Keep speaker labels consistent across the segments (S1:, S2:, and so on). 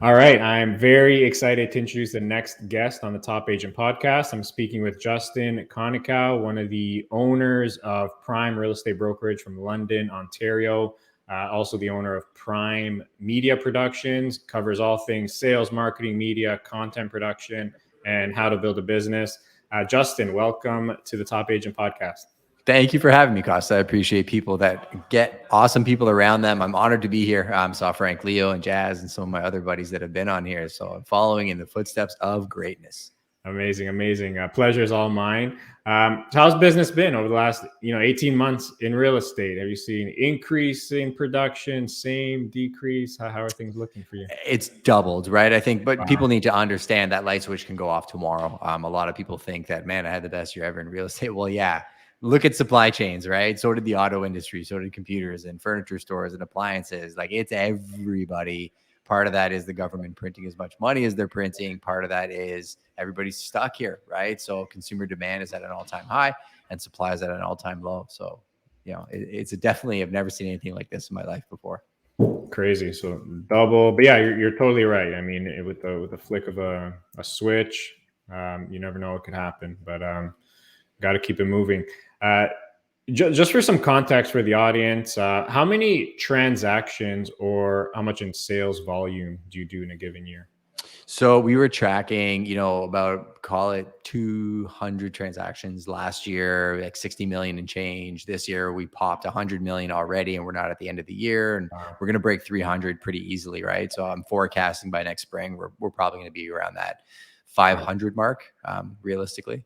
S1: All right. I'm very excited to introduce the next guest on the Top Agent podcast. I'm speaking with Justin Konikow, one of the owners of Prime Real Estate Brokerage from London, Ontario. Also, the owner of Prime Media Productions, covers all things sales, marketing, media, content production, and how to build a business. Justin, welcome to the Top Agent podcast.
S2: Thank you for having me, Costa. I appreciate people that get awesome people around them. I'm honored to be here. Saw Frank, Leo, and Jazz, and some of my other buddies that have been on here. So I'm following in the footsteps of greatness.
S1: Amazing, amazing. Pleasure is all mine. So how's business been over the last, 18 months in real estate? Have you seen increase in production, same, decrease? How are things looking for you?
S2: It's doubled, right? I think, but
S1: Wow.
S2: people need to understand that light switch can go off tomorrow. A lot of people think that, man, I had the best year ever in real estate. Well, yeah. Look at supply chains, right? So did the auto industry, so did computers and furniture stores and appliances. Like it's everybody. Part of that is the government printing as much money as they're printing. Part of that is everybody's stuck here, right? So consumer demand is at an all-time high and supply is at an all-time low. So, it's definitely, I've never seen anything like this in my life before.
S1: Crazy. So double, but yeah, you're totally right. I mean, with the flick of a switch, you never know what could happen, but got to keep it moving. Uh, just for some context for the audience, how many transactions or how much in sales volume do you do in a given year?
S2: So we were tracking, about call it 200 transactions last year, like 60 million and change. This year we popped 100 million already, and we're not at the end of the year, and we're going to break 300 pretty easily, right? So I'm forecasting by next spring we're probably going to be around that 500 mark, realistically.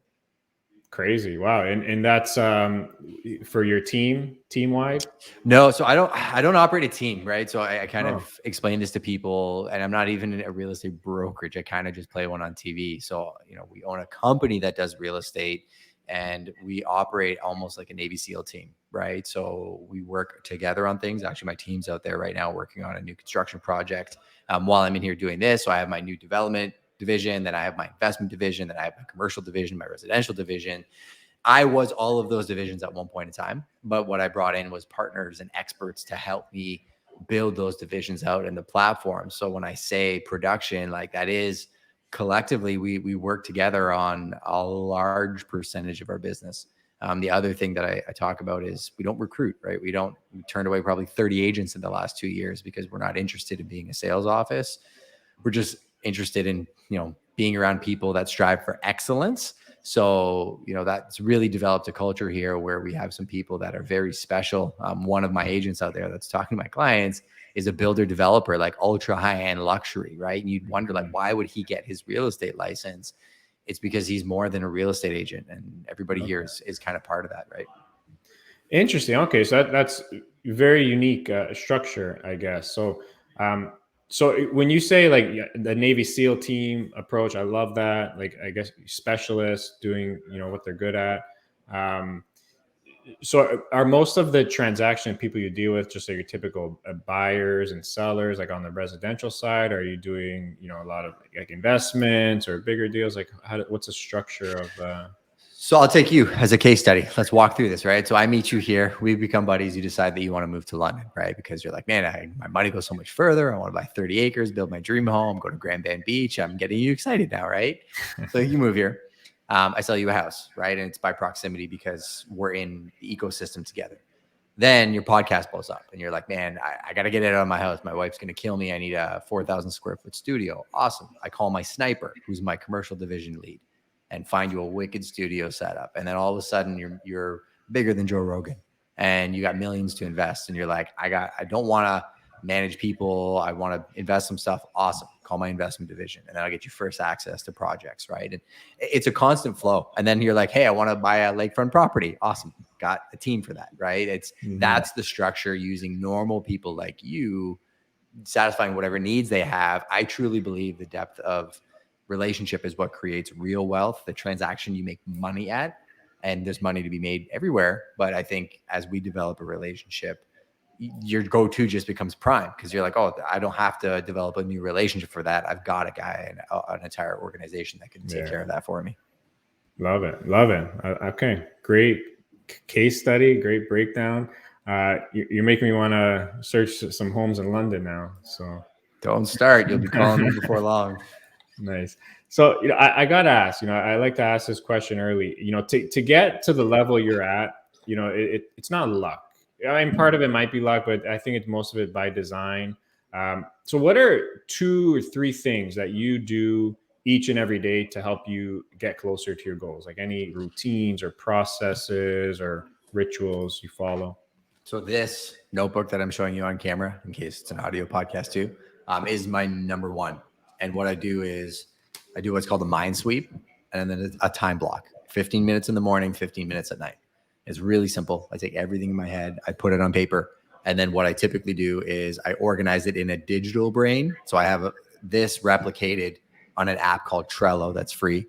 S1: Crazy. Wow. And that's for your team wide?
S2: No, so I don't operate a team, right? So I kind
S1: Oh,
S2: of explain this to people, and I'm not even in a real estate brokerage. I kind of just play one on TV. So, we own a company that does real estate, and we operate almost like a Navy SEAL team, right? So we work together on things. Actually, my team's out there right now working on a new construction project while I'm in here doing this. So I have my new development division, then I have my investment division, then I have my commercial division, my residential division. I was all of those divisions at one point in time, but what I brought in was partners and experts to help me build those divisions out in the platform. So when I say production, like that is collectively, we work together on a large percentage of our business. The other thing that I talk about is we don't recruit, right? We turned away probably 30 agents in the last 2 years because we're not interested in being a sales office. We're just interested in, being around people that strive for excellence. So, that's really developed a culture here where we have some people that are very special. One of my agents out there that's talking to my clients is a builder developer, like ultra high end luxury, right? And you'd wonder, like, why would he get his real estate license? It's because he's more than a real estate agent, and everybody here is kind of part of that, right?
S1: interesting. Okay, so that's very unique structure, I guess. So when you say like the Navy SEAL team approach, I love that. Like, I guess specialists doing what they're good at. Um, so are most of the transaction people you deal with just like your typical buyers and sellers, like on the residential side? Are you doing a lot of like investments or bigger deals? Like, what's the structure of?
S2: So I'll take you as a case study. Let's walk through this, right? So I meet you here. We become buddies. You decide that you want to move to London, right? Because you're like, man, my money goes so much further. I want to buy 30 acres, build my dream home, go to Grand Band Beach. I'm getting you excited now, right? So you move here. I sell you a house, right? And it's by proximity because we're in the ecosystem together. Then your podcast blows up and you're like, man, I got to get it out of my house. My wife's going to kill me. I need a 4,000 square foot studio. Awesome. I call my sniper, who's my commercial division lead, and find you a wicked studio setup. And then all of a sudden you're bigger than Joe Rogan and you got millions to invest. And you're like, I don't want to manage people. I want to invest some stuff. Awesome. Call my investment division. And then I'll get you first access to projects. Right. And it's a constant flow. And then you're like, hey, I want to buy a lakefront property. Awesome. Got a team for that. Right.
S1: Mhm.
S2: That's the structure, using normal people like you, satisfying whatever needs they have. I truly believe the depth of relationship is what creates real wealth, the transaction you make money at. And there's money to be made everywhere. But I think as we develop a relationship, your go-to just becomes Prime, because you're like, oh, I don't have to develop a new relationship for that. I've got a guy and an entire organization that can take
S1: Yeah.
S2: care of that for me.
S1: Love it. Love it. Okay. Great case study. Great breakdown. You're making me want to search some homes in London now. So
S2: Don't start. You'll be calling me before long.
S1: Nice. So, I got to ask, I like to ask this question early, to get to the level you're at, it's not luck. I mean, part of it might be luck, but I think it's most of it by design. So what are 2 or 3 things that you do each and every day to help you get closer to your goals? Like any routines or processes or rituals you follow?
S2: So this notebook that I'm showing you on camera, in case it's an audio podcast too, is my number one. And what I do is I do what's called a mind sweep and then a time block, 15 minutes in the morning, 15 minutes at night. It's really simple. I take everything in my head, I put it on paper. And then what I typically do is I organize it in a digital brain. So I have this replicated on an app called Trello that's free.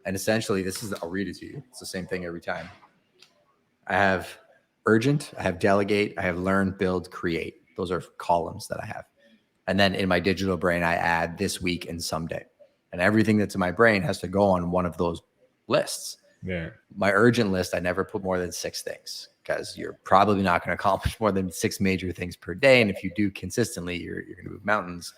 S2: And essentially, I'll read it to you. It's the same thing every time. I have urgent, I have delegate, I have learn, build, create. Those are columns that I have. And then in my digital brain, I add this week and someday. And everything that's in my brain has to go on one of those lists.
S1: Yeah.
S2: My urgent list, I never put more than 6 things because you're probably not going to accomplish more than 6 major things per day. And if you do consistently, you're going to move mountains.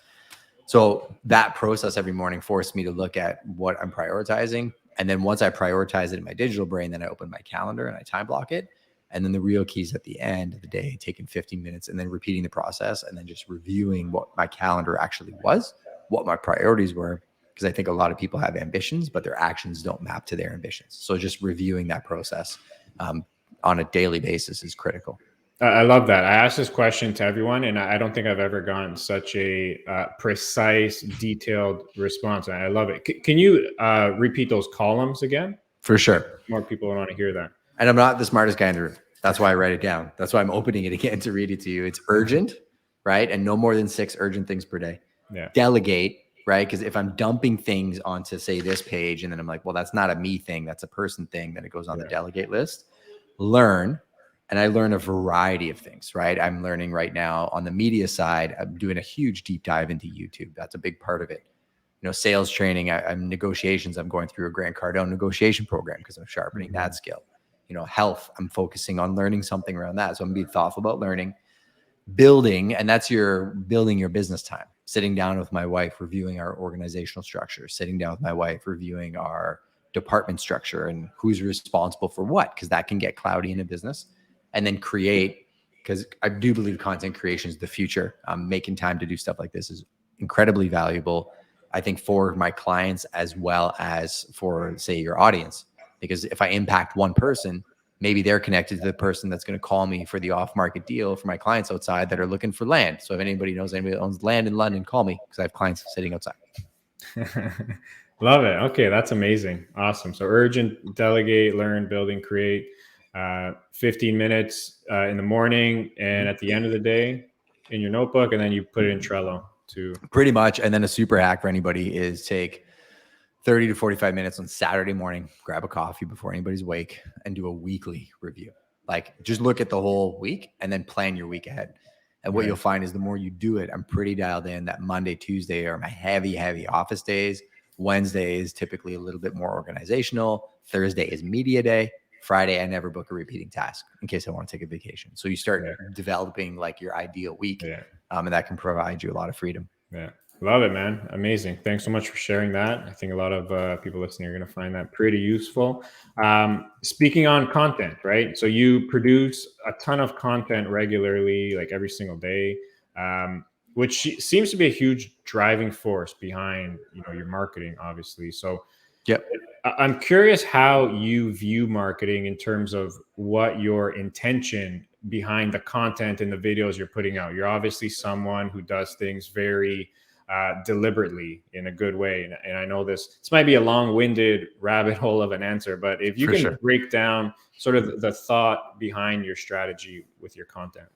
S2: So that process every morning forced me to look at what I'm prioritizing. And then once I prioritize it in my digital brain, then I open my calendar and I time block it. And then the real keys at the end of the day, taking 15 minutes and then repeating the process and then just reviewing what my calendar actually was, what my priorities were. Because I think a lot of people have ambitions, but their actions don't map to their ambitions. So just reviewing that process on a daily basis is critical.
S1: I love that. I asked this question to everyone, and I don't think I've ever gotten such a precise, detailed response. I love it. Can you repeat those columns again?
S2: For sure.
S1: More people want to hear that.
S2: And I'm not the smartest guy in the room. That's why I write it down. That's why I'm opening it again to read it to you. It's urgent, right? And no more than 6 urgent things per day.
S1: Yeah.
S2: Delegate, right? Because if I'm dumping things onto, say, this page, and then I'm like, well, that's not a me thing, that's a person thing, then it goes on the delegate list. Learn. And I learn a variety of things, right? I'm learning right now on the media side. I'm doing a huge deep dive into YouTube. That's a big part of it. Sales training, I'm negotiations. I'm going through a Grant Cardone negotiation program because I'm sharpening that skill. Health, I'm focusing on learning something around that. So I'm being thoughtful about learning, building, and that's building your business time. Sitting down with my wife, reviewing our organizational structure, sitting down with my wife, reviewing our department structure and who's responsible for what, because that can get cloudy in a business. And then create, because I do believe content creation is the future. Making time to do stuff like this is incredibly valuable, I think, for my clients as well as for, say, your audience. Because if I impact one person, maybe they're connected to the person that's going to call me for the off-market deal for my clients outside that are looking for land. So if anybody knows anybody that owns land in London, call me because I have clients sitting outside.
S1: Love it. Okay, that's amazing. Awesome. So urgent, delegate, learn, building, create. 15 minutes in the morning and at the end of the day in your notebook, and then you put it in Trello too.
S2: Pretty much. And then a super hack for anybody is take 30 to 45 minutes on Saturday morning, grab a coffee before anybody's awake and do a weekly review. Like just look at the whole week and then plan your week ahead. And what you'll find is the more you do it, I'm pretty dialed in that Monday, Tuesday are my heavy office days. Wednesday is typically a little bit more organizational. Thursday is media day. Friday, I never book a repeating task in case I want to take a vacation. So you start developing like your ideal week, and that can provide you a lot of freedom.
S1: Yeah. Love it, man. Amazing. Thanks so much for sharing that. I think a lot of people listening are going to find that pretty useful. Speaking on content, right? So you produce a ton of content regularly, like every single day, which seems to be a huge driving force behind, your marketing, obviously. So I'm curious how you view marketing in terms of what your intention behind the content and the videos you're putting out. You're obviously someone who does things very deliberately in a good way. And I know this might be a long-winded rabbit hole of an answer, but if you can break down sort of the thought behind your strategy with your content.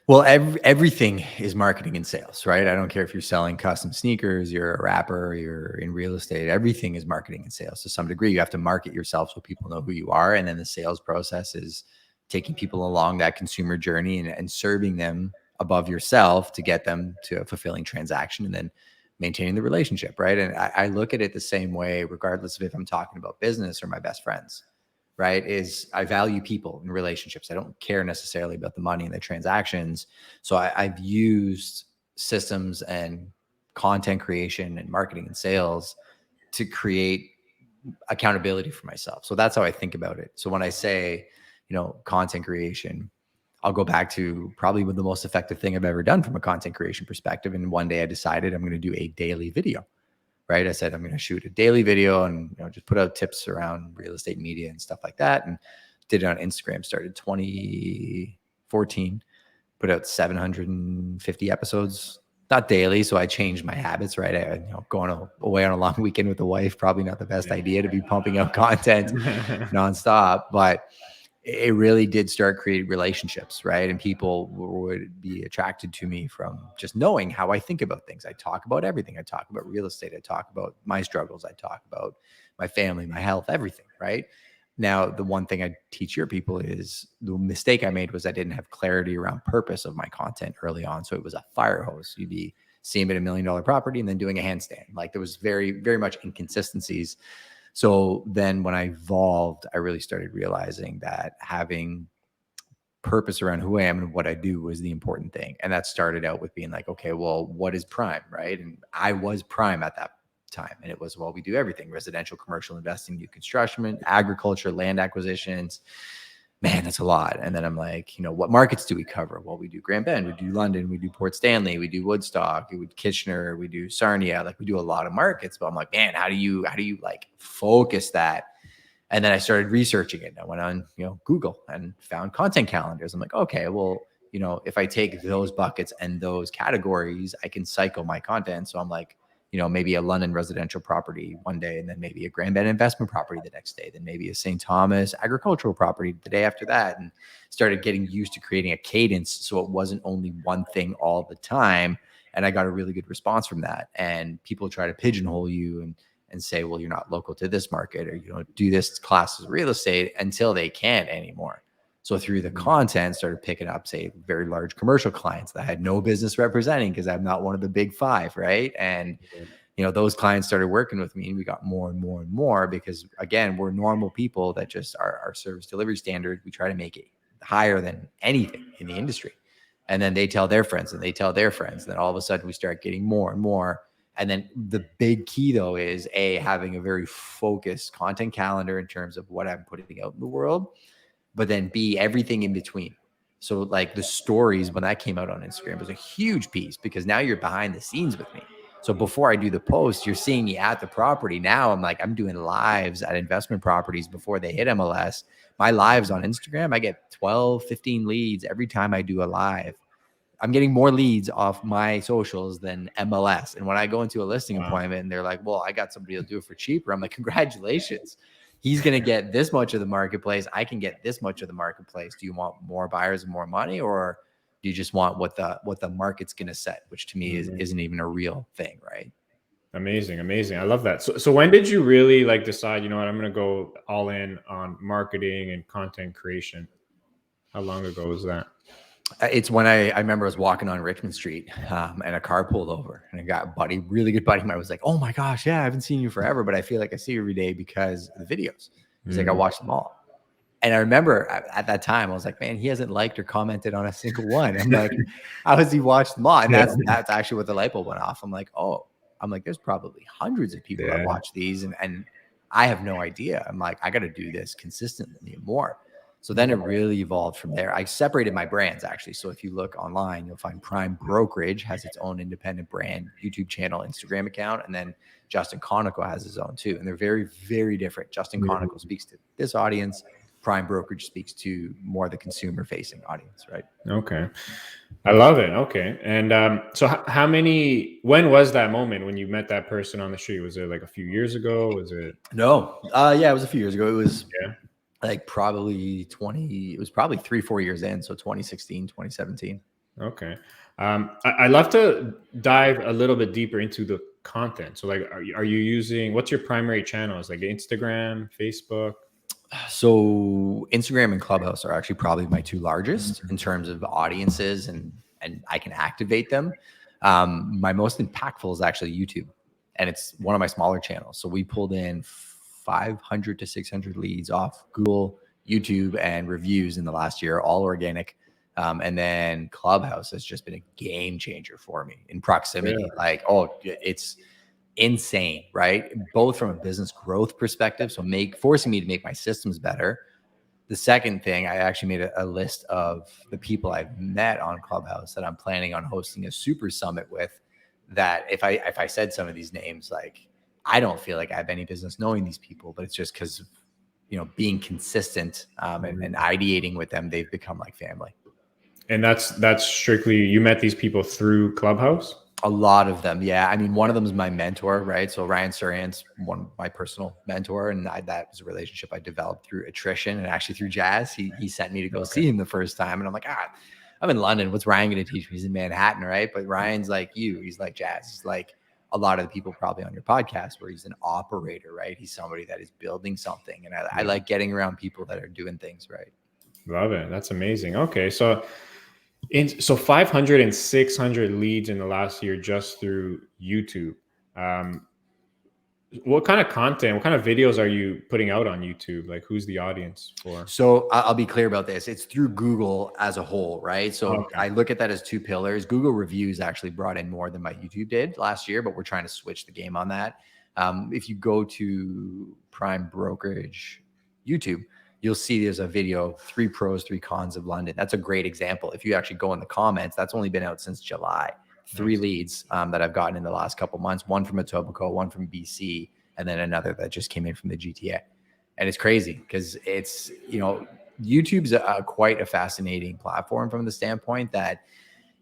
S2: Well, everything is marketing and sales, right? I don't care if you're selling custom sneakers, you're a rapper, you're in real estate, everything is marketing and sales. To some degree, you have to market yourself so people know who you are. And then the sales process is taking people along that consumer journey and serving them above yourself to get them to a fulfilling transaction and then maintaining the relationship, right? And I look at it the same way, regardless of if I'm talking about business or my best friends. Right, is I value people and relationships. I don't care necessarily about the money and the transactions. So I've used systems and content creation and marketing and sales to create accountability for myself. So that's how I think about it. So when I say, content creation, I'll go back to probably the most effective thing I've ever done from a content creation perspective. And one day I decided I'm going to do a daily video, right? I said, I'm going to shoot a daily video and just put out tips around real estate media and stuff like that. And did it on Instagram, started 2014, put out 750 episodes, not daily. So I changed my habits, right? Going away on a long weekend with the wife, probably not the best idea to be pumping out content nonstop, but it really did start creating relationships, right? And people would be attracted to me from just knowing how I think about things. I talk about everything. I talk about real estate. I talk about my struggles. I talk about my family, my health, everything, right? Now, the one thing I teach your people is the mistake I made was I didn't have clarity around purpose of my content early on. So it was a fire hose. You'd be seeing it $1 million property and then doing a handstand. Like there was very, very much inconsistencies. So then when I evolved, I really started realizing that having purpose around who I am and what I do was the important thing. And that started out with being like, okay, well, what is prime, right? And I was prime at that time. And it was, well, we do everything: residential, commercial investing, new construction, agriculture, land acquisitions. Man, that's a lot. And then I'm like, what markets do we cover? Well, we do Grand Bend, we do London, we do Port Stanley, we do Woodstock, we do Kitchener, we do Sarnia. Like we do a lot of markets, but I'm like, man, how do you like focus that? And then I started researching it. I went on, Google and found content calendars. I'm like, okay, well, if I take those buckets and those categories, I can cycle my content. So I'm like, maybe a London residential property one day, and then maybe a Grand Bend investment property the next day, then maybe a St. Thomas agricultural property the day after that, and started getting used to creating a cadence. So it wasn't only one thing all the time. And I got a really good response from that. And people try to pigeonhole you and say, well, you're not local to this market, or you don't do this class of real estate, until they can't anymore. So through the content, started picking up, say, very large commercial clients that I had no business representing because I'm not one of the big five, right? And those clients started working with me, and we got more and more and more because, again, we're normal people that just our service delivery standard, we try to make it higher than anything in the industry. And then they tell their friends and they tell their friends. And then all of a sudden we start getting more and more. And then the big key, though, is having a very focused content calendar in terms of what I'm putting out in the world, but then B, everything in between. So like the stories, when that came out on Instagram, was a huge piece because now you're behind the scenes with me. So before I do the post, you're seeing me at the property. Now I'm doing lives at investment properties before they hit MLS. My lives on Instagram, I get 12, 15 leads every time I do a live. I'm getting more leads off my socials than MLS. And when I go into a listing appointment and they're like, well, I got somebody to do it for cheaper, I'm like, congratulations. He's going to get this much of the marketplace. I can get this much of the marketplace. Do you want more buyers and more money, or do you just want what the market's going to set, which to me isn't even a real thing, right?
S1: Amazing. I love that. So when did you really decide, I'm going to go all in on marketing and content creation? How long ago was that?
S2: It's when I remember I was walking on Richmond Street and a car pulled over, and I got a really good buddy of mine was like, oh my gosh, yeah, I haven't seen you forever, but I feel like I see you every day because of the videos. He's like, I watch them all. And I remember at that time, I was like, man, he hasn't liked or commented on a single one. I'm like, how has he watched them all? And that's actually what the light bulb went off. I'm like, there's probably hundreds of people that watch these, and I have no idea. I'm like, I got to do this consistently and more. So then it really evolved from there. I separated my brands, actually. So if you look online, you'll find Prime Brokerage has its own independent brand, YouTube channel, Instagram account. And then Justin Konikow has his own too. And they're very, very different. Justin Konikow speaks to this audience. Prime Brokerage speaks to more the consumer facing audience, right?
S1: Okay. I love it. Okay. And so when was that moment when you met that person on the street? Was it like a few years ago? Was it?
S2: No. Yeah, it was a few years ago. It was like probably 3-4 years in. So 2016, 2017.
S1: Okay. I'd love to dive a little bit deeper into the content. So are you using, what's your primary channels? Like Instagram, Facebook?
S2: So Instagram and Clubhouse are actually probably my two largest in terms of audiences, and I can activate them. My most impactful is actually YouTube, and it's one of my smaller channels. So we pulled in 500 to 600 leads off Google, YouTube, and reviews in the last year, all organic. And then Clubhouse has just been a game changer for me in proximity.
S1: Yeah.
S2: Like, oh, it's insane, right? Both from a business growth perspective, so forcing me to make my systems better. The second thing, I actually made a list of the people I've met on Clubhouse that I'm planning on hosting a super summit with. That if I said some of these names, like, I don't feel like I have any business knowing these people, but it's just because of, being consistent and ideating with them, they've become like family.
S1: And that's strictly, you met these people through Clubhouse?
S2: A lot of them, yeah. I mean, one of them is my mentor, right? So Ryan Surian's my personal mentor, and that was a relationship I developed through attrition and actually through jazz. He sent me to go see him the first time, and I'm like, I'm in London. What's Ryan going to teach me? He's in Manhattan, right? But Ryan's like you. He's like jazz. He's like a lot of the people probably on your podcast, where he's an operator, right? He's somebody that is building something, and I like getting around people that are doing things right.
S1: Love it. That's amazing. Okay, so 500 and 600 leads in the last year just through YouTube. What kind of content, what kind of videos are you putting out on YouTube? Like, who's the audience for?
S2: So I'll be clear about this. It's through Google as a whole, right? So
S1: Okay.
S2: I look at that as two pillars. Google reviews actually brought in more than my YouTube did last year, but we're trying to switch the game on that. If you go to Prime Brokerage YouTube, you'll see there's a video, 3 pros, 3 cons of London. That's a great example. If you actually go in the comments, that's only been out since July. 3 leads that I've gotten in the last couple months, one from Etobicoke, one from BC, and then another that just came in from the GTA. And it's crazy because it's, YouTube's quite a fascinating platform from the standpoint that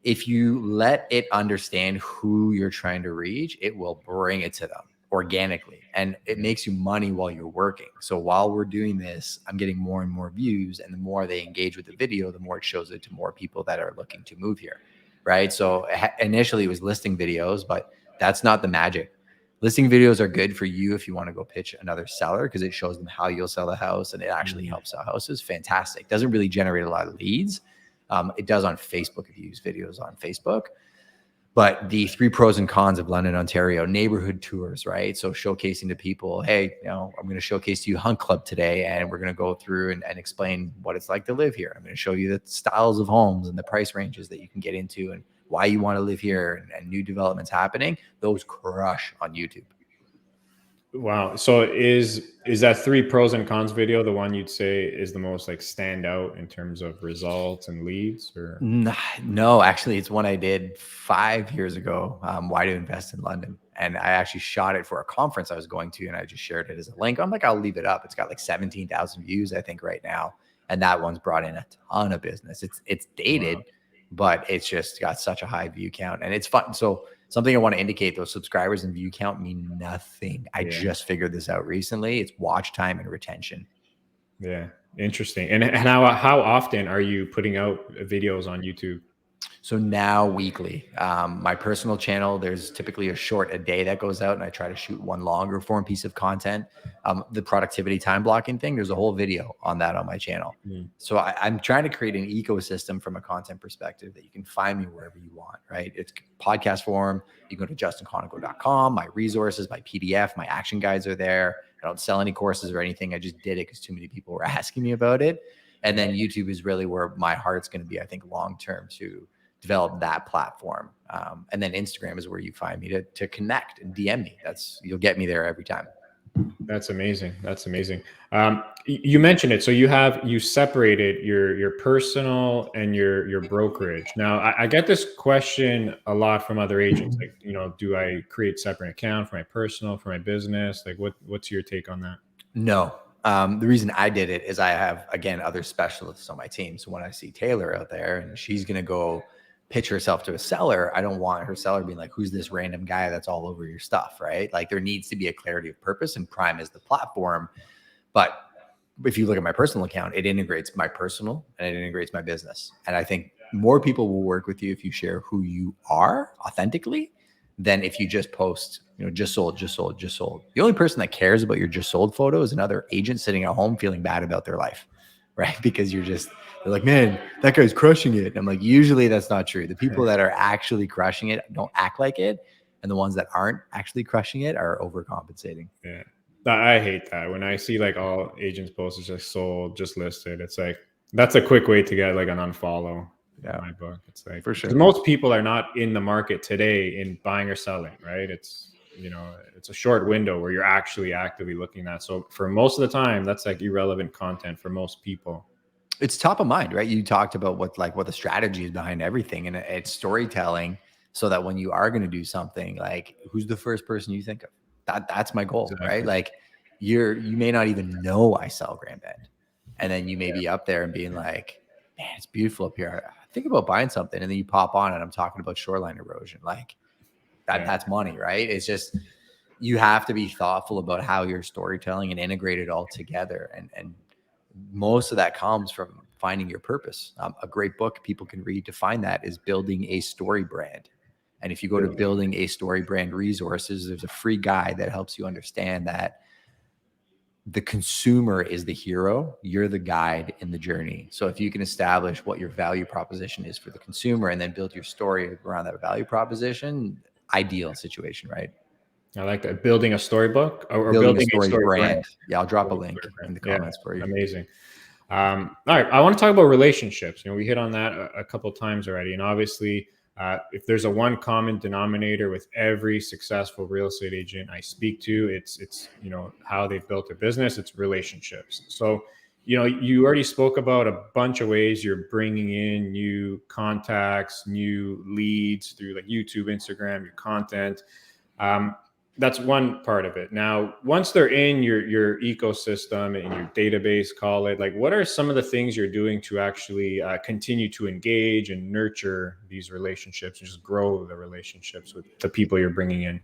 S2: if you let it understand who you're trying to reach, it will bring it to them organically, and it makes you money while you're working. So while we're doing this, I'm getting more and more views, and the more they engage with the video, the more it shows it to more people that are looking to move here, right? So initially it was listing videos, but that's not the magic. Listing videos are good for you if you want to go pitch another seller, because it shows them how you'll sell the house, and it actually helps sell houses. Fantastic. Doesn't really generate a lot of leads. It does on Facebook if you use videos on Facebook. But the 3 pros and cons of London, Ontario, neighborhood tours, right? So showcasing to people, hey, I'm going to showcase to you Hunt Club today, and we're going to go through and explain what it's like to live here. I'm going to show you the styles of homes and the price ranges that you can get into and why you want to live here, and new developments happening. Those crush on YouTube.
S1: Wow. So is that 3 pros and cons video the one you'd say is the most like stand out in terms of results and leads? Or
S2: no, actually it's one I did 5 years ago. Why to invest in London. And I actually shot it for a conference I was going to, and I just shared it as a link. I'm like, I'll leave it up. It's got like 17,000 views, I think, right now. And that one's brought in a ton of business. It's dated, but it's just got such a high view count, and it's fun. So something I want to indicate, those subscribers and view count mean nothing. I just figured this out recently. It's watch time and retention.
S1: Yeah. Interesting. And how often are you putting out videos on YouTube?
S2: So now weekly. My personal channel, there's typically a short a day that goes out, and I try to shoot one longer form piece of content. The productivity time blocking thing, there's a whole video on that on my channel. So I'm trying to create an ecosystem from a content perspective that you can find me wherever you want, right? It's podcast form. You can go to justinkonikow.com. My resources, my PDF, my action guides are there. I don't sell any courses or anything. I just did it because too many people were asking me about it. And then YouTube is really where my heart's going to be, I think, long-term, to develop that platform. And then Instagram is where you find me to connect and DM me. You'll get me there every time.
S1: That's amazing. That's amazing. You mentioned it. So you separated your personal and your brokerage. Now I get this question a lot from other agents. Like, do I create separate account for my personal, for my business? Like what's your take on that?
S2: No. The reason I did it is I have, again, other specialists on my team. So when I see Taylor out there and she's going to go pitch herself to a seller, I don't want her seller being like, who's this random guy that's all over your stuff, right? Like, there needs to be a clarity of purpose, and Prime is the platform. But if you look at my personal account, it integrates my personal and it integrates my business. And I think more people will work with you if you share who you are authentically than if you just post, just sold, just sold, just sold. The only person that cares about your just sold photo is another agent sitting at home feeling bad about their life, right? Because they're like, man, that guy's crushing it. And I'm like, usually that's not true. The people that are actually crushing it don't act like it. And the ones that aren't actually crushing it are overcompensating.
S1: Yeah. I hate that. When I see like all agents post is just sold, just listed, it's like, that's a quick way to get like an unfollow. in my book. It's like,
S2: for
S1: because
S2: sure.
S1: most people are not in the market today in buying or selling, right? It's, it's a short window where you're actually actively looking at. So for most of the time, that's like irrelevant content for most people.
S2: It's top of mind, right? You talked about what the strategy is behind everything, and it's storytelling, so that when you are going to do something, like, who's the first person you think of? That's my goal, right?
S1: Exactly.
S2: Like, you may not even know I sell Grand Bend, and then you may be up there and being like, man, it's beautiful up here. I think about buying something, and then you pop on and I'm talking about shoreline erosion. Like,
S1: Yeah.
S2: that's money, right? It's just, you have to be thoughtful about how you're storytelling and integrate it all together. And most of that comes from finding your purpose. A great book people can read to find that is Building a Story Brand. And if you go to Building a Story Brand resources, there's a free guide that helps you understand that the consumer is the hero, you're the guide in the journey. So if you can establish what your value proposition is for the consumer and then build your story around that value proposition, ideal situation, right?
S1: I like that. Building a storybook, or
S2: Building a
S1: building a
S2: story
S1: story brand.
S2: brand. Yeah, I'll drop a
S1: Building a story
S2: link in
S1: brand.
S2: the
S1: Yeah,
S2: comments for you.
S1: amazing. All right, I want to talk about relationships. We hit on that a couple of times already, and obviously, if there's a one common denominator with every successful real estate agent I speak to, it's how they've built their business. It's relationships. So, you already spoke about a bunch of ways you're bringing in new contacts, new leads through like YouTube, Instagram, your content. Um, that's one part of it. Now, once they're in your ecosystem and your database, call it, like, what are some of the things you're doing to actually continue to engage and nurture these relationships and just grow the relationships with the people you're bringing in?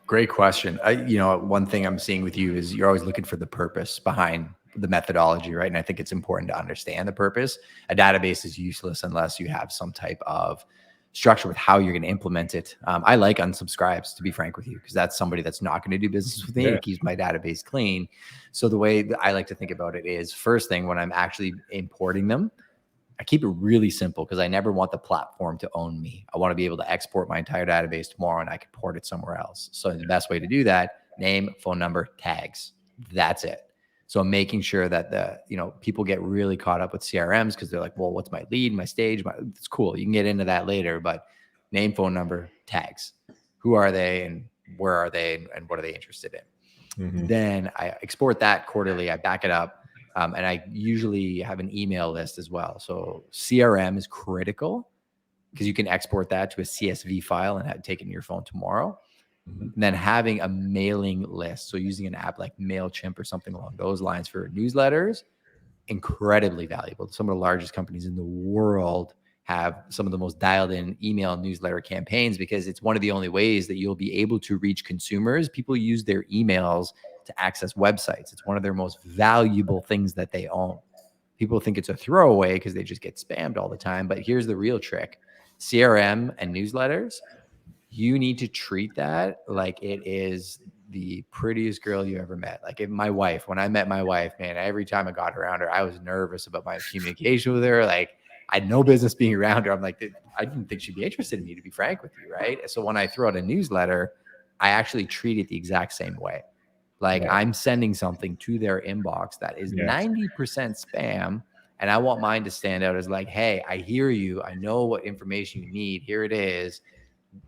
S2: Great question. One thing I'm seeing with you is you're always looking for the purpose behind the methodology, right? And I think it's important to understand the purpose. A database is useless unless you have some type of structure with how you're going to implement it. I like unsubscribes, to be frank with you, because that's somebody that's not going to do business with me.
S1: Yeah.
S2: It keeps my database clean. So the way that I like to think about it is, first thing, when I'm actually importing them, I keep it really simple because I never want the platform to own me. I want to be able to export my entire database tomorrow and I can port it somewhere else. So the best way to do that, name, phone number, tags. That's it. So I'm making sure that people get really caught up with CRMs because they're like, well, what's my lead, my stage? It's cool. You can get into that later, but name, phone number, tags. Who are they and where are they and what are they interested in?
S1: Mm-hmm.
S2: Then I export that quarterly. I back it up. And I usually have an email list as well. So CRM is critical because you can export that to a CSV file and take it in your phone tomorrow.
S1: Mm-hmm.
S2: And then having a mailing list. So using an app like MailChimp or something along those lines for newsletters, incredibly valuable. Some of the largest companies in the world have some of the most dialed in email and newsletter campaigns because it's one of the only ways that you'll be able to reach consumers. People use their emails to access websites. It's one of their most valuable things that they own. People think it's a throwaway because they just get spammed all the time. But here's the real trick. CRM and newsletters, you need to treat that like it is the prettiest girl you ever met. Like when I met my wife, man, every time I got around her, I was nervous about my communication with her. Like, I had no business being around her. I'm like, I didn't think she'd be interested in me, to be frank with you, right? So when I throw out a newsletter, I actually treat it the exact same way. Like,
S1: Right.
S2: I'm sending something to their inbox that is
S1: Yes.
S2: 90% spam. And I want mine to stand out as like, hey, I hear you. I know what information you need. Here it is.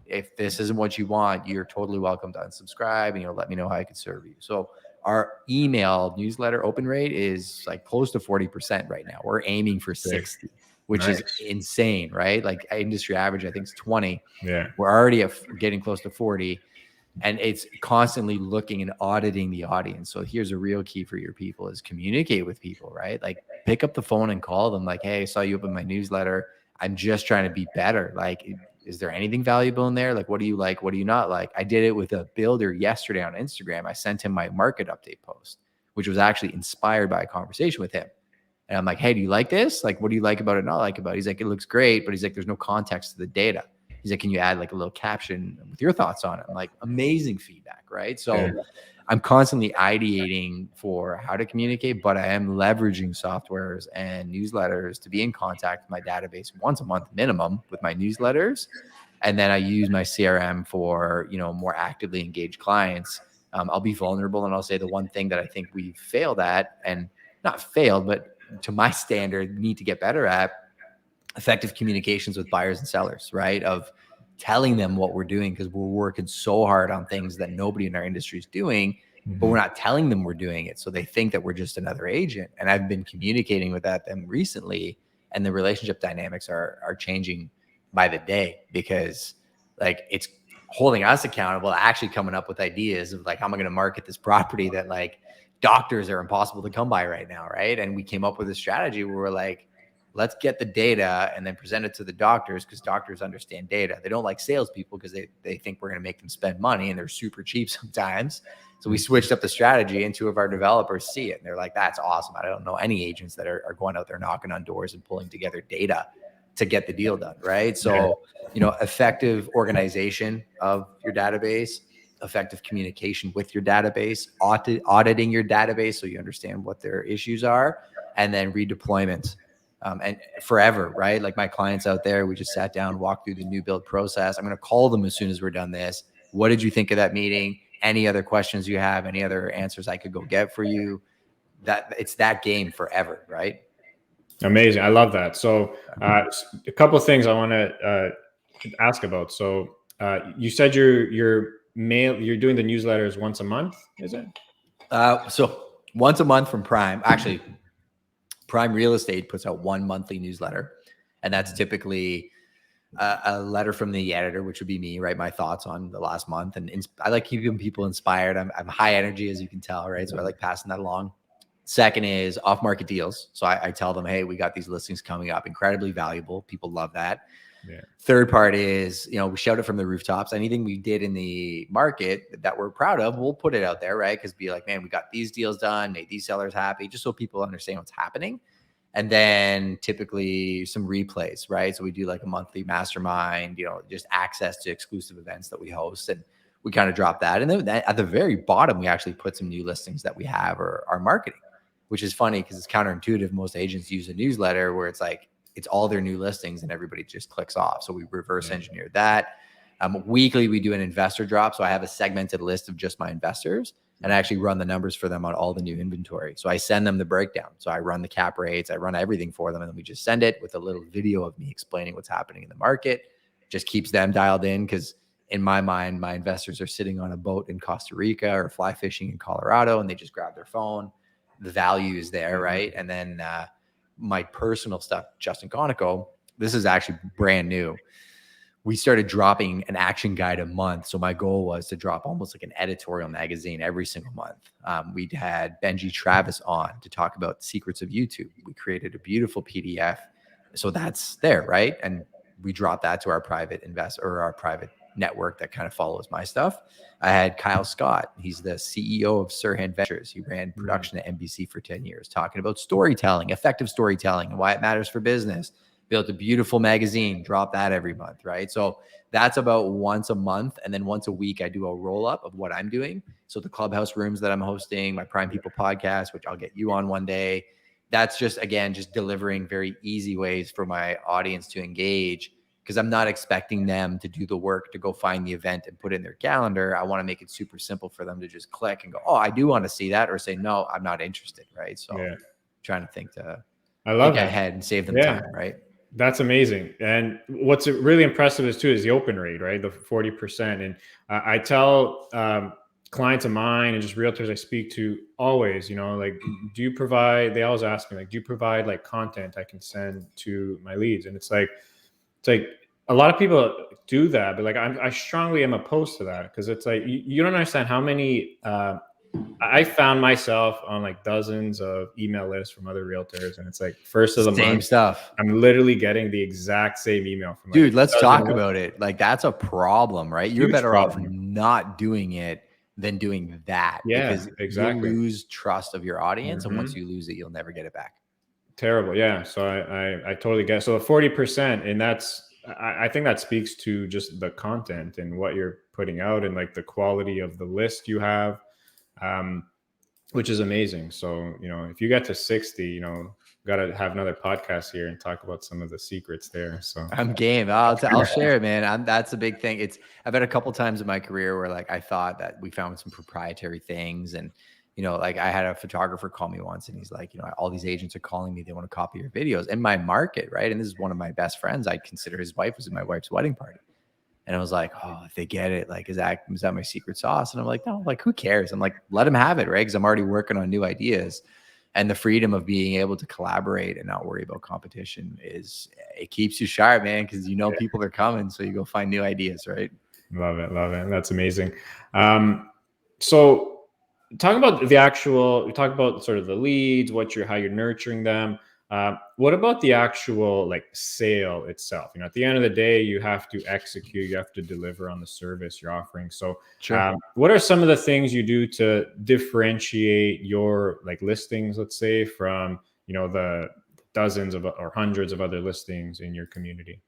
S2: If this isn't what you want, you're totally welcome to unsubscribe and let me know how I can serve you. So our email newsletter open rate is like close to 40% right now. We're aiming for 60, which is
S1: Nice.
S2: insane, right? Like industry average, I think is 20.
S1: Yeah.
S2: We're already getting close to 40. And it's constantly looking and auditing the audience. So here's a real key for your people is communicate with people, right? Like, pick up the phone and call them like, hey, I saw you open my newsletter. I'm just trying to be better. Like, is there anything valuable in there? Like, what do you like? What do you not like? I did it with a builder yesterday on Instagram. I sent him my market update post, which was actually inspired by a conversation with him. And I'm like, hey, do you like this? Like, what do you like about it? Not like about it? He's like, it looks great. But he's like, there's no context to the data. He's like, can you add like a little caption with your thoughts on it? I'm like, amazing feedback, right? So I'm constantly ideating for how to communicate, but I am leveraging softwares and newsletters to be in contact with my database once a month minimum with my newsletters. And then I use my CRM for, more actively engaged clients. I'll be vulnerable and I'll say the one thing that I think we've failed at, and not failed, but to my standard need to get better at, effective communications with buyers and sellers, right? Of telling them what we're doing, because we're working so hard on things that nobody in our industry is doing, but we're not telling them we're doing it. So they think that we're just another agent. And I've been communicating with them recently, and the relationship dynamics are changing by the day, because like it's holding us accountable, actually coming up with ideas of like, how am I going to market this property that like doctors are impossible to come by right now, right? And we came up with a strategy where we're like, let's get the data and then present it to the doctors, because doctors understand data. They don't like salespeople because they think we're going to make them spend money, and they're super cheap sometimes. So we switched up the strategy, and two of our developers see it, and they're like, that's awesome. I don't know any agents that are going out there knocking on doors and pulling together data to get the deal done, right? So, effective organization of your database, effective communication with your database, auditing your database so you understand what their issues are, and then redeployment. And forever, right? Like my clients out there, we just sat down, walked through the new build process. I'm going to call them as soon as we're done this. What did you think of that meeting? Any other questions you have? Any other answers I could go get for you? That it's that game forever, right?
S1: Amazing. I love that. So a couple of things I want to ask about. So you said you're doing the newsletters once a month, is it?
S2: So once a month from Prime. Actually, Prime Real Estate puts out one monthly newsletter, and that's typically a letter from the editor, which would be me, right? My thoughts on the last month. And I like keeping people inspired. I'm high energy, as you can tell, right? So I like passing that along. Second is off-market deals. So I tell them, hey, we got these listings coming up, incredibly valuable. People love that. Yeah. Third part is, we shout it from the rooftops. Anything we did in the market that we're proud of, we'll put it out there, right? Because be like, man, we got these deals done, made these sellers happy, just so people understand what's happening. And then typically some replays, right? So we do like a monthly mastermind, just access to exclusive events that we host, and we kind of drop that. And then at the very bottom, we actually put some new listings that we have or are marketing, which is funny because it's counterintuitive. Most agents use a newsletter where it's like, it's all their new listings and everybody just clicks off. So we reverse engineered that. Weekly, we do an investor drop. So I have a segmented list of just my investors, and I actually run the numbers for them on all the new inventory. So I send them the breakdown. So I run the cap rates, I run everything for them, and then we just send it with a little video of me explaining what's happening in the market. Just keeps them dialed in, because in my mind, my investors are sitting on a boat in Costa Rica or fly fishing in Colorado, and they just grab their phone. The value is there, right? And then my personal stuff, Justin Konikow, this is actually brand new. We started dropping an action guide a month. So my goal was to drop almost like an editorial magazine every single month. We had Benji Travis on to talk about secrets of YouTube. We created a beautiful PDF. So that's there, right? And we dropped that to our private our private network that kind of follows my stuff. I had Kyle Scott. He's the CEO of Sirhan Ventures. He ran production at NBC for 10 years, talking about storytelling, effective storytelling, and why it matters for business. Built a beautiful magazine, drop that every month, right? So that's about once a month. And then once a week, I do a roll up of what I'm doing. So the clubhouse rooms that I'm hosting, my Prime People podcast, which I'll get you on one day. That's just, again, just delivering very easy ways for my audience to engage, because I'm not expecting them to do the work to go find the event and put it in their calendar. I want to make it super simple for them to just click and go, oh, I do want to see that, or say, no, I'm not interested, right? So trying to think ahead and save them time, right?
S1: That's amazing. And what's really impressive is the open rate, right? The 40%. And I tell clients of mine and just realtors I speak to always, like, they always ask me, like, do you provide like content I can send to my leads? And it's like a lot of people do that, but like, I strongly am opposed to that, because it's like, you don't understand how many, I found myself on like dozens of email lists from other realtors, and it's like first of the month
S2: stuff.
S1: I'm literally getting the exact same email from
S2: dude. Let's talk about it. Like, that's a problem, right? You're better off not doing it than doing that, because
S1: exactly.
S2: you lose trust of your audience, and once you lose it, you'll never get it back.
S1: Terrible. Yeah. So I totally get it. So 40%, and I think that speaks to just the content and what you're putting out, and like the quality of the list you have. Which is amazing. So, if you get to 60, got to have another podcast here and talk about some of the secrets there. So
S2: I'm game. I'll share it, man. That's a big thing. I've had a couple times in my career where like I thought that we found some proprietary things, and like I had a photographer call me once and he's like, all these agents are calling me. They want to copy your videos in my market. Right. And this is one of my best friends. I consider his wife was at my wife's wedding party. And I was like, oh, if they get it, like, is that my secret sauce? And I'm like, no, like, who cares? I'm like, let them have it. Right. Cause I'm already working on new ideas, and the freedom of being able to collaborate and not worry about competition it keeps you sharp, man. Cause people are coming. So you go find new ideas. Right.
S1: Love it. Love it. That's amazing. So talking about we talk about sort of the leads, how you're nurturing them. What about the actual like sale itself? At the end of the day, you have to execute, you have to deliver on the service you're offering. So
S2: Sure.
S1: what are some of the things you do to differentiate your like listings, let's say, from, the dozens of or hundreds of other listings in your community?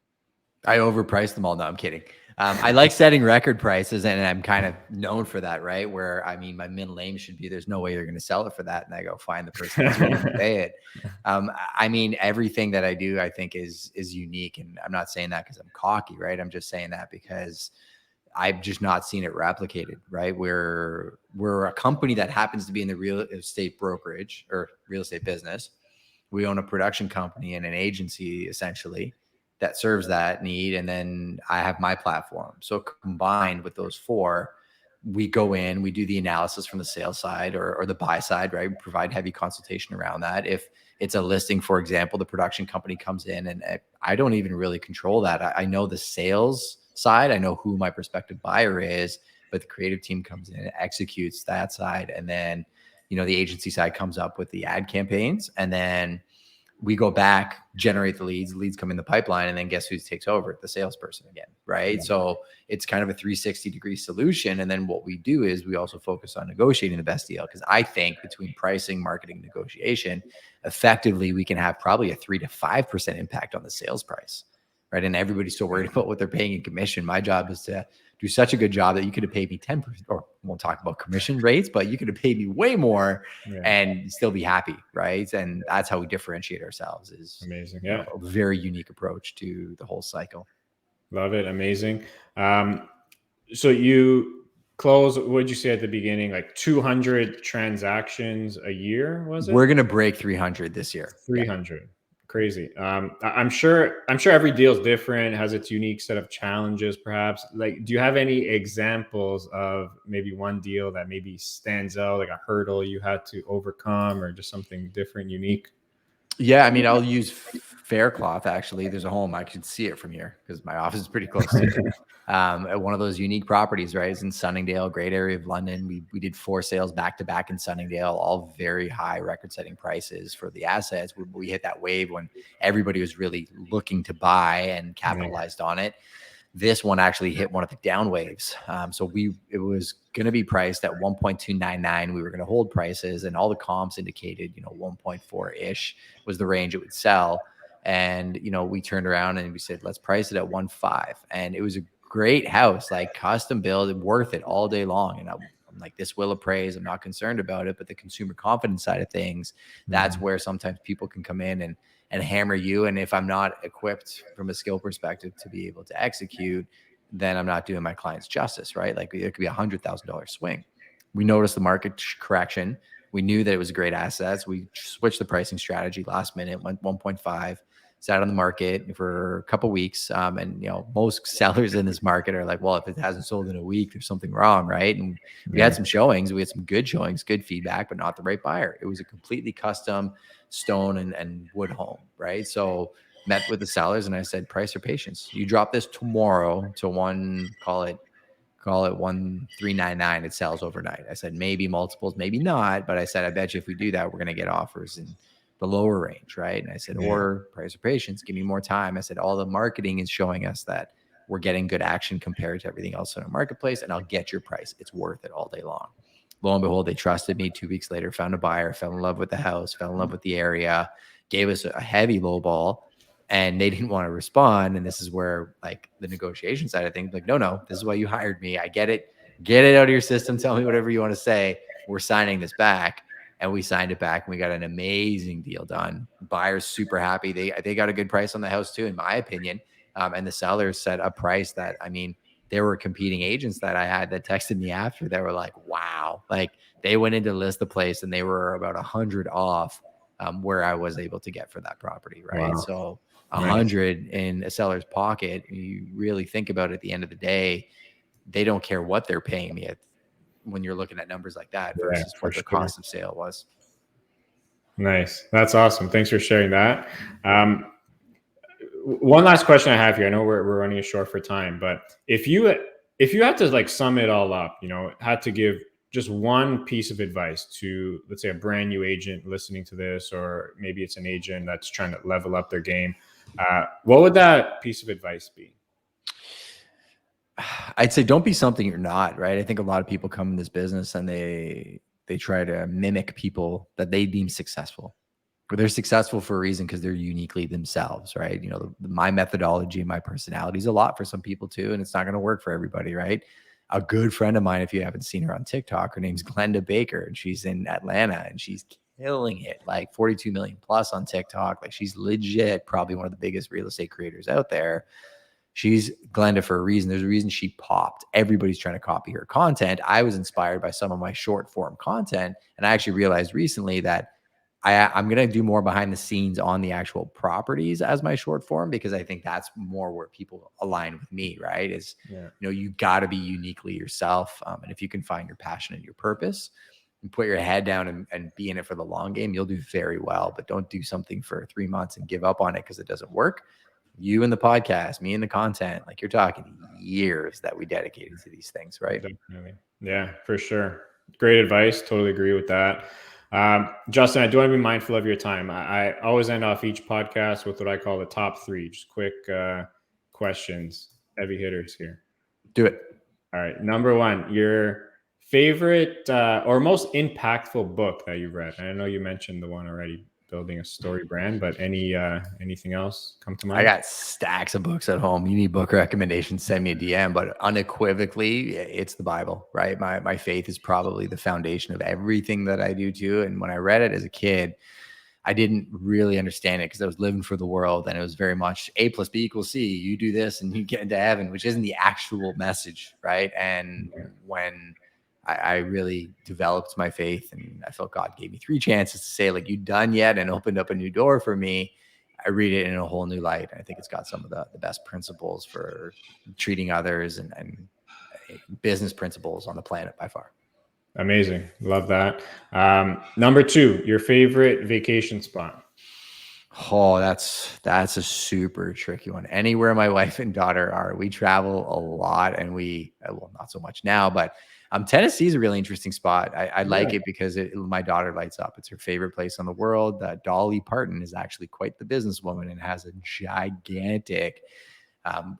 S2: I overpriced them all. No, I'm kidding. I like setting record prices, and I'm kind of known for that, right? Where, my middle name should be, there's no way they're going to sell it for that. And I go find the person that's willing to pay it. Everything that I do, I think is unique. And I'm not saying that because I'm cocky, right? I'm just saying that because I've just not seen it replicated, right? We're a company that happens to be in the real estate brokerage or real estate business. We own a production company and an agency essentially that serves that need. And then I have my platform. So combined with those four, we go in, we do the analysis from the sales side or the buy side, right? We provide heavy consultation around that. If it's a listing, for example, the production company comes in and I don't even really control that. I know the sales side. I know who my prospective buyer is, but the creative team comes in and executes that side. And then, the agency side comes up with the ad campaigns, and then we go back, generate the leads come in the pipeline, and then guess who takes over? The salesperson again, right?
S1: Yeah.
S2: So it's kind of a 360-degree solution. And then what we do is we also focus on negotiating the best deal. Because I think between pricing, marketing, negotiation, effectively, we can have probably a 3 to 5% impact on the sales price, right? And everybody's still worried about what they're paying in commission. My job is to do such a good job that you could have paid me 10%, or we'll talk about commission rates, but you could have paid me way more and still be happy, right? And that's how we differentiate ourselves. Is
S1: amazing. Yeah,
S2: a very unique approach to the whole cycle.
S1: love it. Amazing. So you close, what did you say at the beginning? Like 200 transactions a year, was it?
S2: We're going to break 300 this year.
S1: 300. Yeah. Crazy. I'm sure every deal is different, has its unique set of challenges, perhaps. Like, do you have any examples of maybe one deal that maybe stands out, like a hurdle you had to overcome, or just something different, unique?
S2: Yeah, I'll use Faircloth. Actually, there's a home I can see it from here because my office is pretty close to it. At one of those unique properties, right? It's in Sunningdale, great area of London. We did 4 sales back to back in Sunningdale, all very high record-setting prices for the assets. We hit that wave when everybody was really looking to buy and capitalized on it. This one actually hit one of the down waves. So it was going to be priced at 1.299. We were going to hold prices, and all the comps indicated, 1.4-ish was the range it would sell. And, we turned around and we said, let's price it at 1.5. And it was a great house, like custom build, worth it all day long. And I'm like, this will appraise. I'm not concerned about it. But the consumer confidence side of things, that's where sometimes people can come in and hammer you. And if I'm not equipped from a skill perspective to be able to execute, then I'm not doing my clients justice, right? Like it could be $100,000 swing. We noticed the market correction. We knew that it was great assets. We switched the pricing strategy last minute, went 1.5, sat on the market for a couple of weeks. And, most sellers in this market are like, well, if it hasn't sold in a week, there's something wrong, right? And we had some showings. We had some good showings, good feedback, but not the right buyer. It was a completely custom stone and wood home, right? So met with the sellers and I said, price or patience. You drop this tomorrow to call it 1,399. It sells overnight. I said, maybe multiples, maybe not. But I said, I bet you if we do that, we're going to get offers in the lower range, right? And I said, or price or patience, give me more time. I said, all the marketing is showing us that we're getting good action compared to everything else in our marketplace, and I'll get your price. It's worth it all day long. Lo and behold, they trusted me. 2 weeks later, found a buyer, fell in love with the house, fell in love with the area, gave us a heavy low ball, and they didn't want to respond. And this is where like the negotiation side of things, like, no, this is why you hired me. I get it. Get it out of your system. Tell me whatever you want to say. We're signing this back. And we signed it back and we got an amazing deal done. Buyers super happy. They got a good price on the house too, in my opinion. And the sellers set a price that, they there were competing agents that I had that texted me after that were like, wow, like they went in to list the place and they were about 100 off where I was able to get for that property. Right.
S1: Wow.
S2: So
S1: Nice.
S2: 100 in a seller's pocket, you really think about it, at the end of the day, they don't care what they're paying me when you're looking at numbers like that versus what their cost of sale was.
S1: Nice. That's awesome. Thanks for sharing that. One last question I have here. I know we're running short for time, but if you had to like sum it all up, had to give just one piece of advice to, let's say, a brand new agent listening to this, or maybe it's an agent that's trying to level up their game, what would that piece of advice be?
S2: I'd say don't be something you're not, right? I think a lot of people come in this business and they try to mimic people that they deem successful. But they're successful for a reason because they're uniquely themselves, right? My methodology and my personality is a lot for some people too, and it's not going to work for everybody, right? A good friend of mine, if you haven't seen her on TikTok, her name's Glenda Baker, and she's in Atlanta, and she's killing it, like 42 million plus on TikTok. Like she's legit, probably one of the biggest real estate creators out there. She's Glenda for a reason. There's a reason she popped. Everybody's trying to copy her content. I was inspired by some of my short form content, and I actually realized recently that I'm going to do more behind the scenes on the actual properties as my short form, because I think that's more where people align with me, right? You got to be uniquely yourself. And if you can find your passion and your purpose and put your head down and be in it for the long game, you'll do very well. But don't do something for 3 months and give up on it because it doesn't work. You and the podcast, me and the content, like you're talking years that we dedicated to these things, right?
S1: Definitely. Yeah, for sure. Great advice. Totally agree with that. Justin, I do want to be mindful of your time. I always end off each podcast with what I call the top 3, just quick questions, heavy hitters here.
S2: Do it.
S1: All right. Number 1, your favorite or most impactful book that you've read. I know you mentioned the one already, Building a Story Brand, but anything else come to mind?
S2: I got stacks of books at home. You need book recommendations, send me a DM, but unequivocally it's the Bible, right? My faith is probably the foundation of everything that I do too. And when I read it as a kid, I didn't really understand it because I was living for the world, and it was very much A plus B equals C. You do this and you get into heaven, which isn't the actual message, right? And when I really developed my faith, and I felt God gave me 3 chances to say, like, you done yet? And opened up a new door for me. I read it in a whole new light. I think it's got some of the best principles for treating others and business principles on the planet by far.
S1: Amazing. Love that. Number 2, your favorite vacation spot.
S2: Oh, that's a super tricky one. Anywhere my wife and daughter are, we travel a lot, and well, not so much now, but Tennessee is a really interesting spot. I like it because my daughter lights up. It's her favorite place in the world. Dolly Parton is actually quite the businesswoman and has a gigantic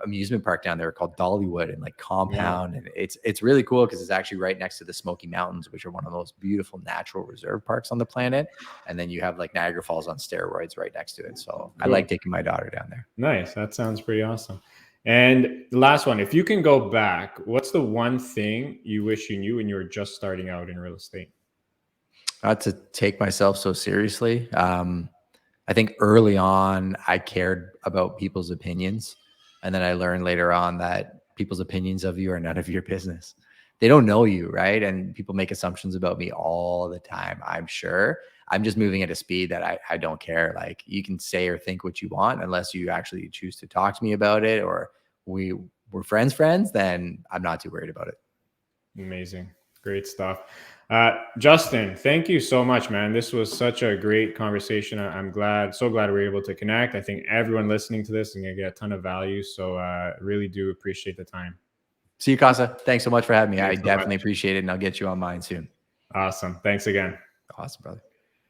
S2: amusement park down there called Dollywood and like compound. And it's really cool because it's actually right next to the Smoky Mountains, which are one of the most beautiful natural reserve parks on the planet. And then you have like Niagara Falls on steroids right next to it. So cool. I like taking my daughter down there.
S1: Nice. That sounds pretty awesome. And the last one, if you can go back, what's the one thing you wish you knew when you were just starting out in real estate?
S2: Not to take myself so seriously. I think early on, I cared about people's opinions. And then I learned later on that people's opinions of you are none of your business. They don't know you, right? And people make assumptions about me all the time, I'm sure. I'm just moving at a speed that I don't care. Like, you can say or think what you want, unless you actually choose to talk to me about it, or we're friends, then I'm not too worried about it.
S1: Amazing. Great stuff. Justin, thank you so much, man. This was such a great conversation. I'm so glad we were able to connect. I think everyone listening to this is going to get a ton of value. So really do appreciate the time.
S2: See you, Casa. Thanks so much for having me. I definitely appreciate it, and I'll get you on mine soon.
S1: Awesome. Thanks again.
S2: Awesome, brother.